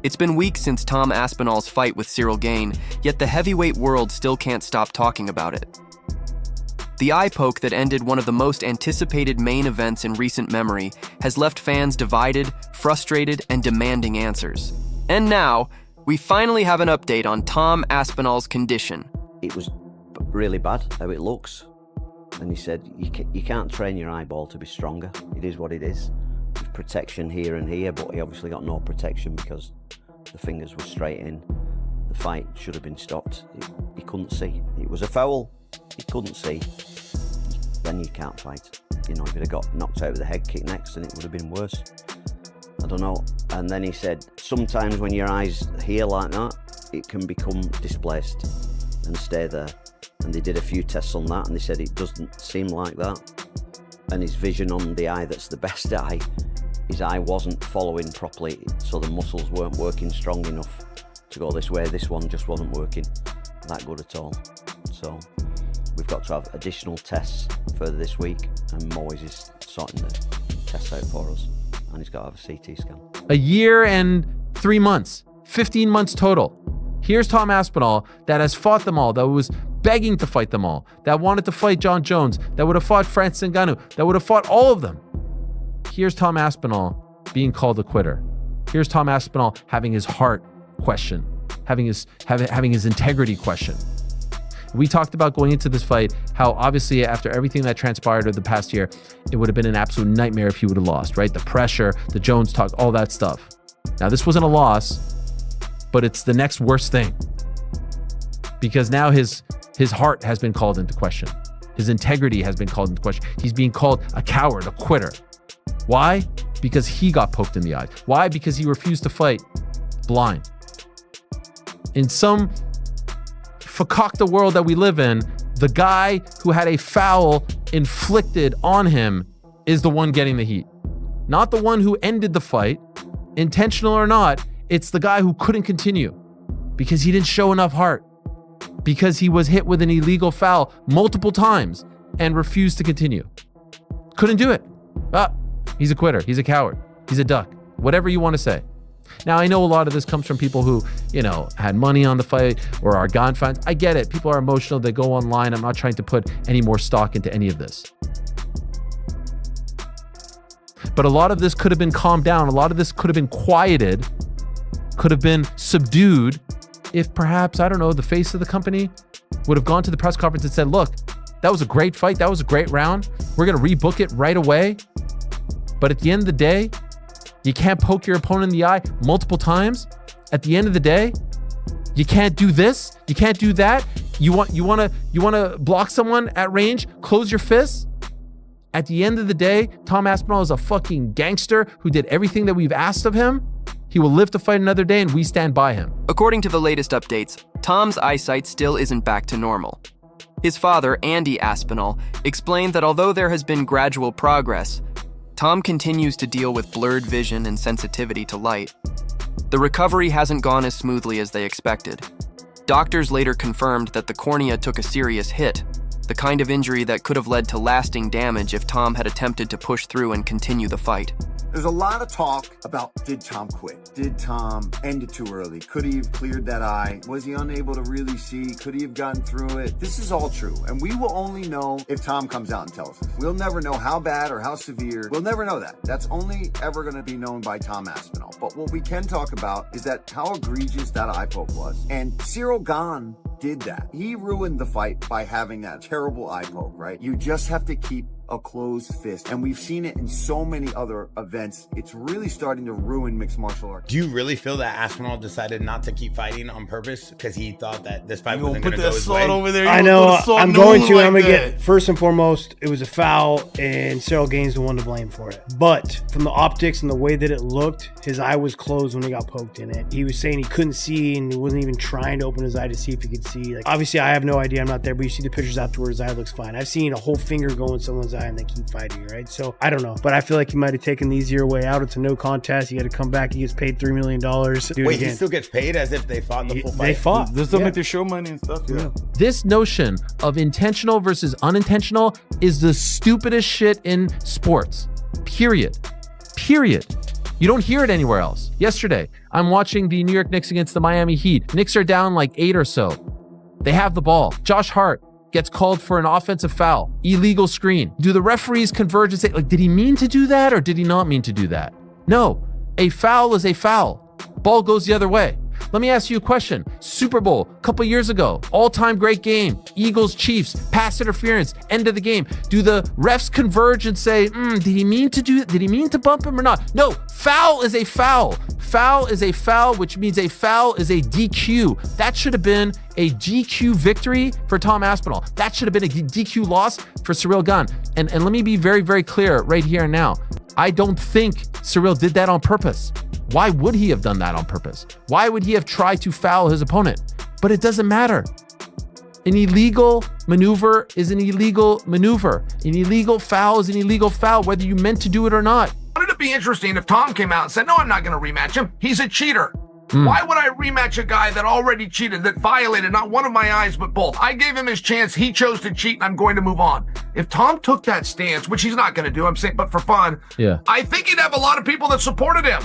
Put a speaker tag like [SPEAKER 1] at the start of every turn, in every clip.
[SPEAKER 1] It's been weeks since Tom Aspinall's fight with Ciryl Gane, yet the heavyweight world still can't stop talking about it. The eye poke that ended one of the most anticipated main events in recent memory has left fans divided, frustrated, and demanding answers. And now, we finally have an update on Tom Aspinall's condition.
[SPEAKER 2] It was really bad, how it looks. And he said, you can't train your eyeball to be stronger. It is what it is. There's protection here and here, but he obviously got no protection because the fingers were straight in. The fight should have been stopped. He couldn't see. It was a foul. He couldn't see. Then you can't fight. You know, if he'd have got knocked out with a head kick next, then it would have been worse. I don't know. And then he said, sometimes when your eyes here like that, it can become displaced and stay there. And they did a few tests on that, and they said it doesn't seem like that. And his vision on the eye that's the best eye, his eye wasn't following properly, so the muscles weren't working strong enough to go this way. This one just wasn't working that good at all. So we've got to have additional tests further this week, and Moyes is sorting the tests out for us, and he's got to have a CT scan.
[SPEAKER 3] A year and 3 months, 15 months total. Here's Tom Aspinall that has fought them all, that was begging to fight them all, that wanted to fight Jon Jones, that would have fought Francis Ngannou, that would have fought all of them. Here's Tom Aspinall being called a quitter. Here's Tom Aspinall having his heart questioned, having his integrity questioned. We talked about going into this fight, how obviously after everything that transpired over the past year, it would have been an absolute nightmare if he would have lost, right? The pressure, the Jones talk, all that stuff. Now, this wasn't a loss, but it's the next worst thing, because now his heart has been called into question. His integrity has been called into question. He's being called a coward, a quitter. Why? Because he got poked in the eye. Why? Because he refused to fight blind. In some fakakta world that we live in, the guy who had a foul inflicted on him is the one getting the heat. Not the one who ended the fight, intentional or not. It's the guy who couldn't continue because he didn't show enough heart, because he was hit with an illegal foul multiple times and refused to continue. Couldn't do it. He's a quitter. He's a coward. He's a duck. Whatever you want to say. Now, I know a lot of this comes from people who, had money on the fight or are Gane fans. I get it. People are emotional. They go online. I'm not trying to put any more stock into any of this. But a lot of this could have been calmed down. A lot of this could have been quieted, could have been subdued if perhaps, I don't know, the face of the company would have gone to the press conference and said, look, that was a great fight. That was a great round. We're going to rebook it right away. But at the end of the day, you can't poke your opponent in the eye multiple times. At the end of the day, you can't do this. You can't do that. You want to block someone at range, close your fists. At the end of the day, Tom Aspinall is a fucking gangster who did everything that we've asked of him. He will live to fight another day, and we stand by him.
[SPEAKER 1] According to the latest updates, Tom's eyesight still isn't back to normal. His father, Andy Aspinall, explained that although there has been gradual progress, Tom continues to deal with blurred vision and sensitivity to light. The recovery hasn't gone as smoothly as they expected. Doctors later confirmed that the cornea took a serious hit, the kind of injury that could have led to lasting damage if Tom had attempted to push through and continue the fight.
[SPEAKER 4] There's a lot of talk about, did Tom quit? Did Tom end it too early? Could he have cleared that eye? Was he unable to really see? Could he have gotten through it? This is all true, and we will only know if Tom comes out and tells us. We'll never know how bad or how severe. We'll never know that. That's only ever going to be known by Tom Aspinall. But what we can talk about is that how egregious that eye poke was. And Ciryl Gane did that. He ruined the fight by having that terrible eye poke, right? You just have to keep a closed fist. And we've seen it in so many other events. It's really starting to ruin mixed martial arts.
[SPEAKER 5] Do you really feel that Aspinall decided not to keep fighting on purpose because he thought that this fight wasn't going to go his way?
[SPEAKER 6] Over there.
[SPEAKER 7] I know. I'm going to. I'm going to get, first and foremost, it was a foul, and Ciryl Gane's the one to blame for it. But from the optics and the way that it looked, his eye was closed when he got poked in it. He was saying he couldn't see, and he wasn't even trying to open his eye to see if he could see. Like, obviously, I have no idea. I'm not there, but you see the pictures afterwards, his eye looks fine. I've seen a whole finger go in someone's eye and they keep fighting, right? So I don't know, but I feel like he might have taken the easier way out. It's a no contest. He got to come back. He gets paid $3 million.
[SPEAKER 5] Wait, he still gets paid as if they fought the full fight?
[SPEAKER 7] They fought.
[SPEAKER 6] They still make their show money and stuff. Yeah.
[SPEAKER 3] This notion of intentional versus unintentional is the stupidest shit in sports. Period. You don't hear it anywhere else. Yesterday, I'm watching the New York Knicks against the Miami Heat. Knicks are down like 8 or so. They have the ball. Josh Hart gets called for an offensive foul, illegal screen. Do the referees converge and say, like, did he mean to do that or did he not mean to do that? No, a foul is a foul. Ball goes the other way. Let me ask you a question. Super Bowl, a couple years ago, all-time great game. Eagles, Chiefs, pass interference, end of the game. Do the refs converge and say, did he mean to do it? Did he mean to bump him or not? No, foul is a foul. Foul is a foul, which means a foul is a DQ. That should have been a DQ victory for Tom Aspinall. That should have been a DQ loss for Ciryl Gane. And let me be very, very clear right here and now. I don't think Ciryl did that on purpose. Why would he have done that on purpose? Why would he have tried to foul his opponent? But it doesn't matter. An illegal maneuver is an illegal maneuver. An illegal foul is an illegal foul, whether you meant to do it or not.
[SPEAKER 8] Wouldn't it be interesting if Tom came out and said, no, I'm not going to rematch him. He's a cheater. Why would I rematch a guy that already cheated, that violated not one of my eyes, but both? I gave him his chance. He chose to cheat, and I'm going to move on. If Tom took that stance, which he's not going to do, I'm saying, but for fun, I think he'd have a lot of people that supported him.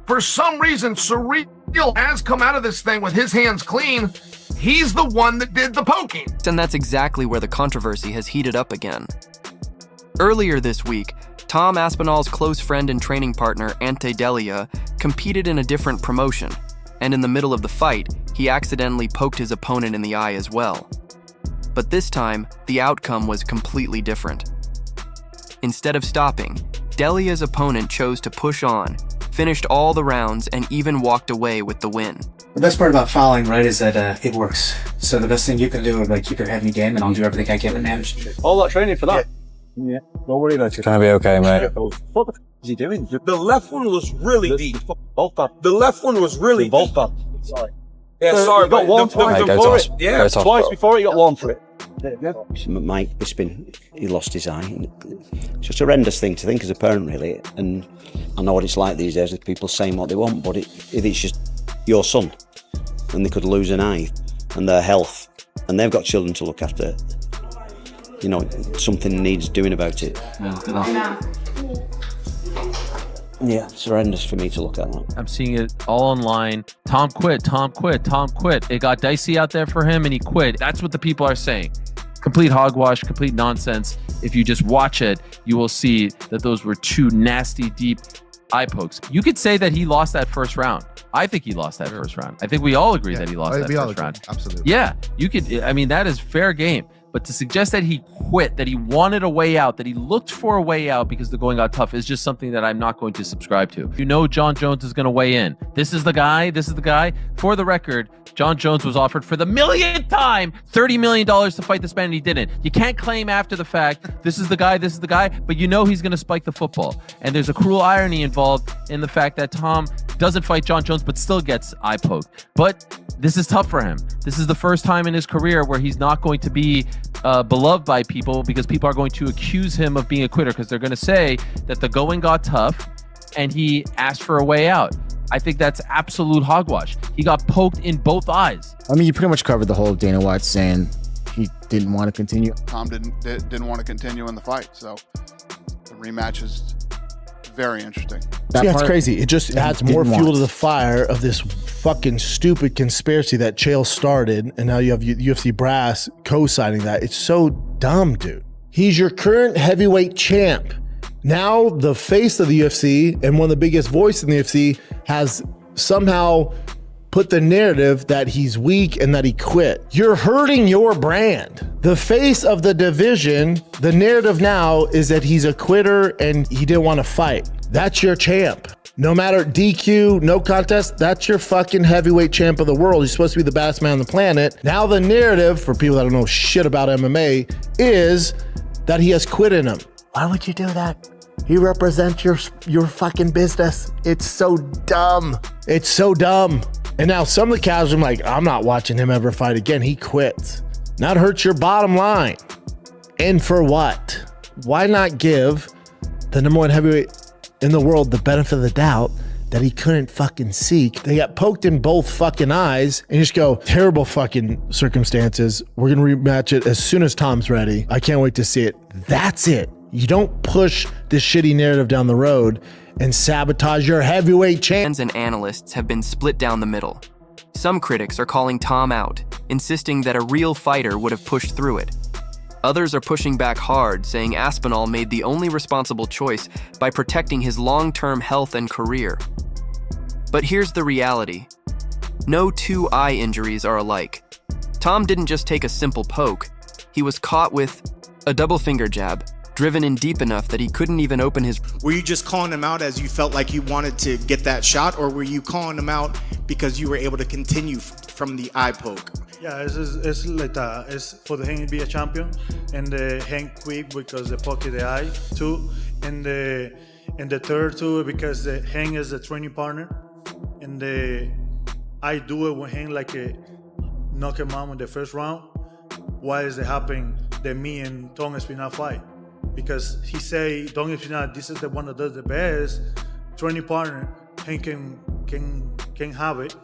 [SPEAKER 8] For some reason, Ciryl has come out of this thing with his hands clean. He's the one that did the poking.
[SPEAKER 1] And that's exactly where the controversy has heated up again. Earlier this week, Tom Aspinall's close friend and training partner, Ante Delia, competed in a different promotion. And in the middle of the fight, he accidentally poked his opponent in the eye as well. But this time, the outcome was completely different. Instead of stopping, Delia's opponent chose to push on, finished all the rounds, and even walked away with the win.
[SPEAKER 9] The best part about fouling, right, is that it works. So the best thing you can do is keep your head in the game, and I'll do everything I can to manage it.
[SPEAKER 6] All that training for that? Yeah. Don't worry about it.
[SPEAKER 10] Trying to be okay, mate.
[SPEAKER 6] What the f is he doing? The left one was really deep. The left one was really deep. Sorry. Yeah, sorry.
[SPEAKER 10] Got one for it.
[SPEAKER 6] Yeah, twice before he got one for it.
[SPEAKER 2] Mike Bisping, he lost his eye. It's just a horrendous thing to think as a parent, really. And I know what it's like these days with people saying what they want, but if it's just your son, and they could lose an eye and their health, and they've got children to look after, you know, something needs doing about it. Yeah, it's horrendous for me to look at that.
[SPEAKER 3] I'm seeing it all online. Tom quit, Tom quit, Tom quit. It got dicey out there for him and he quit. That's what the people are saying. Complete hogwash, complete nonsense. If you just watch it, you will see that those were two nasty, deep eye pokes. You could say that he lost that first round. I think he lost that first round. I think we all agree that he lost that first round.
[SPEAKER 11] Absolutely.
[SPEAKER 3] Yeah, you could. I mean, that is fair game. But to suggest that he quit, that he wanted a way out, that he looked for a way out because the going got tough is just something that I'm not going to subscribe to. You know Jon Jones is going to weigh in. This is the guy. This is the guy. For the record, Jon Jones was offered for the millionth time $30 million to fight this man and he didn't. You can't claim after the fact, this is the guy, but you know he's going to spike the football. And there's a cruel irony involved in the fact that Tom doesn't fight Jon Jones but still gets eye poked. But this is tough for him. This is the first time in his career where he's not going to be beloved by people because people are going to accuse him of being a quitter because they're going to say that the going got tough and he asked for a way out. I think that's absolute hogwash. He got poked in both eyes.
[SPEAKER 11] I mean, you pretty much covered the whole Dana White saying he didn't want to continue.
[SPEAKER 12] Tom didn't want to continue in the fight, so the rematch is very interesting.
[SPEAKER 13] It's crazy. It just adds more fuel to the fire of this fucking stupid conspiracy that Chael started, and now you have UFC brass co-signing that. It's so dumb, dude. He's your current heavyweight champ. Now the face of the UFC and one of the biggest voices in the UFC has somehow put the narrative that he's weak and that he quit. You're hurting your brand. The face of the division, the narrative now is that he's a quitter and he didn't want to fight. That's your champ. No matter DQ, no contest, that's your fucking heavyweight champ of the world. He's supposed to be the baddest man on the planet. Now the narrative, for people that don't know shit about MMA, is that he has quit in him. Why would you do that? He represents your fucking business. It's so dumb. It's so dumb. And now some of the casuals are like, I'm not watching him ever fight again. He quits. That hurts your bottom line. And for what? Why not give the number one heavyweight in the world the benefit of the doubt that he couldn't fucking seek? They got poked in both fucking eyes and you just go, terrible fucking circumstances. We're going to rematch it as soon as Tom's ready. I can't wait to see it. That's it. You don't push this shitty narrative down the road and sabotage your heavyweight champ.
[SPEAKER 1] Fans and analysts have been split down the middle. Some critics are calling Tom out, insisting that a real fighter would have pushed through it. Others are pushing back hard, saying Aspinall made the only responsible choice by protecting his long-term health and career. But here's the reality. No two eye injuries are alike. Tom didn't just take a simple poke. He was caught with a double finger jab, driven in deep enough that he couldn't even open his...
[SPEAKER 14] Were you just calling him out as you felt like you wanted to get that shot, or were you calling him out because you were able to continue from the eye poke?
[SPEAKER 15] Yeah, it's like that. It's for the hand to be a champion, and the hand quick because the pocket the eye too, and the third too because the hand is a training partner, and I do it with hand like a knock him out in the first round. Why is it happening that me and Tom Aspinall fight? Because he say Tom Aspinall, this is the one that does the best training partner, and can have it.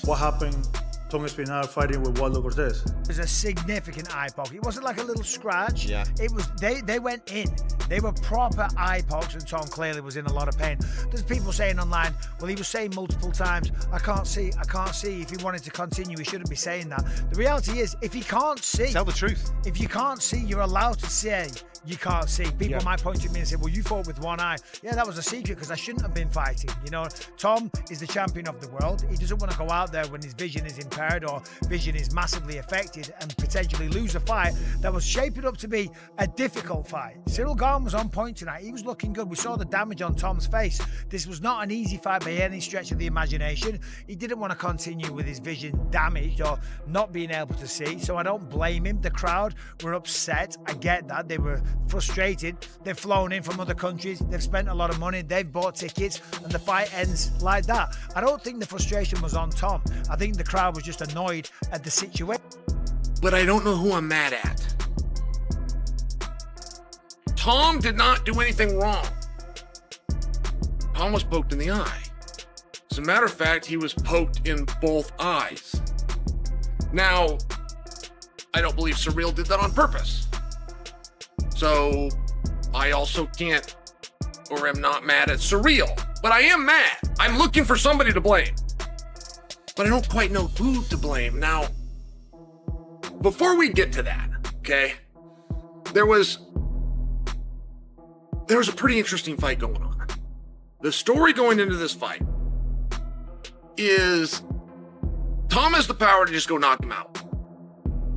[SPEAKER 15] What happened? Tom Aspinall fighting with Waldo Cortez.
[SPEAKER 16] It was a significant eye poke. It wasn't like a little scratch.
[SPEAKER 14] Yeah.
[SPEAKER 16] It was, they went in. They were proper eye pokes, and Tom clearly was in a lot of pain. There's people saying online, well, he was saying multiple times, I can't see. If he wanted to continue, he shouldn't be saying that. The reality is, if he can't see,
[SPEAKER 14] Tell the truth.
[SPEAKER 16] If you can't see, you're allowed to say you can't see. People might point at me and say, well, you fought with one eye. Yeah, that was a secret because I shouldn't have been fighting. You know, Tom is the champion of the world. He doesn't want to go out there when his vision is impaired or vision is massively affected and potentially lose a fight that was shaping up to be a difficult fight. Ciryl Gane was on point tonight. He was looking good. We saw the damage on Tom's face. This was not an easy fight by any stretch of the imagination. He didn't want to continue with his vision damaged or not being able to see, so I don't blame him. The crowd were upset. I get that. They were frustrated. They've flown in from other countries. They've spent a lot of money. They've bought tickets, and the fight ends like that. I don't think the frustration was on Tom. I think the crowd was just annoyed at the situation.
[SPEAKER 8] But I don't know who I'm mad at. Tom did not do anything wrong. Tom was poked in the eye. As a matter of fact, he was poked in both eyes. Now, I don't believe Ciryl did that on purpose. So, I also can't, or am not mad at Ciryl. But I am mad. I'm looking for somebody to blame. But I don't quite know who to blame. Now, before we get to that, okay, there was a pretty interesting fight going on. The story going into this fight is Tom has the power to just go knock him out.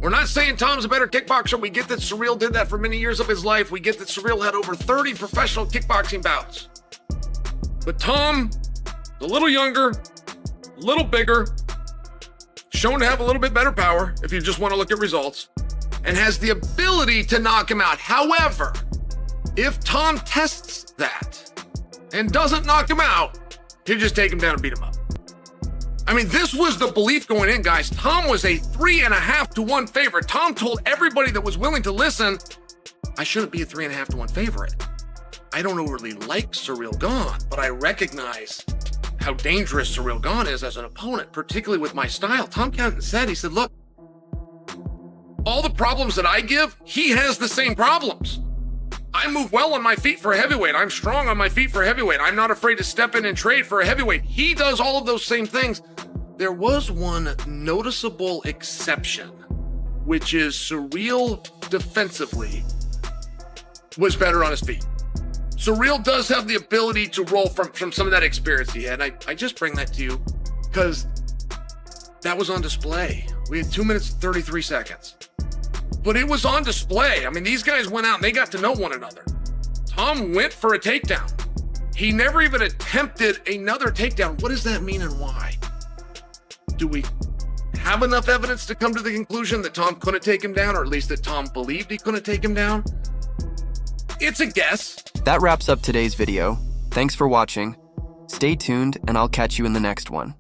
[SPEAKER 8] We're not saying Tom's a better kickboxer. We get that Ciryl did that for many years of his life. We get that Ciryl had over 30 professional kickboxing bouts. But Tom, a little younger, a little bigger, shown to have a little bit better power, if you just want to look at results, and has the ability to knock him out. However, if Tom tests that and doesn't knock him out, he'll just take him down and beat him up. I mean, this was the belief going in, guys. Tom was a 3.5 to 1 favorite. Tom told everybody that was willing to listen, I shouldn't be a 3.5 to 1 favorite. I don't really like Ciryl Gane, but I recognize how dangerous Ciryl Gane is as an opponent, particularly with my style. Tom Canton said, he said, look, all the problems that I give, he has the same problems. I move well on my feet for a heavyweight. I'm strong on my feet for a heavyweight. I'm not afraid to step in and trade for a heavyweight. He does all of those same things. There was one noticeable exception, which is Ciryl defensively was better on his feet. Ciryl does have the ability to roll from some of that experience he had. I just bring that to you because that was on display. We had 2 minutes and 33 seconds. But it was on display. I mean, these guys went out and they got to know one another. Tom went for a takedown. He never even attempted another takedown. What does that mean and why? Do we have enough evidence to come to the conclusion that Tom couldn't take him down, or at least that Tom believed he couldn't take him down? It's a guess.
[SPEAKER 1] That wraps up today's video. Thanks for watching. Stay tuned, and I'll catch you in the next one.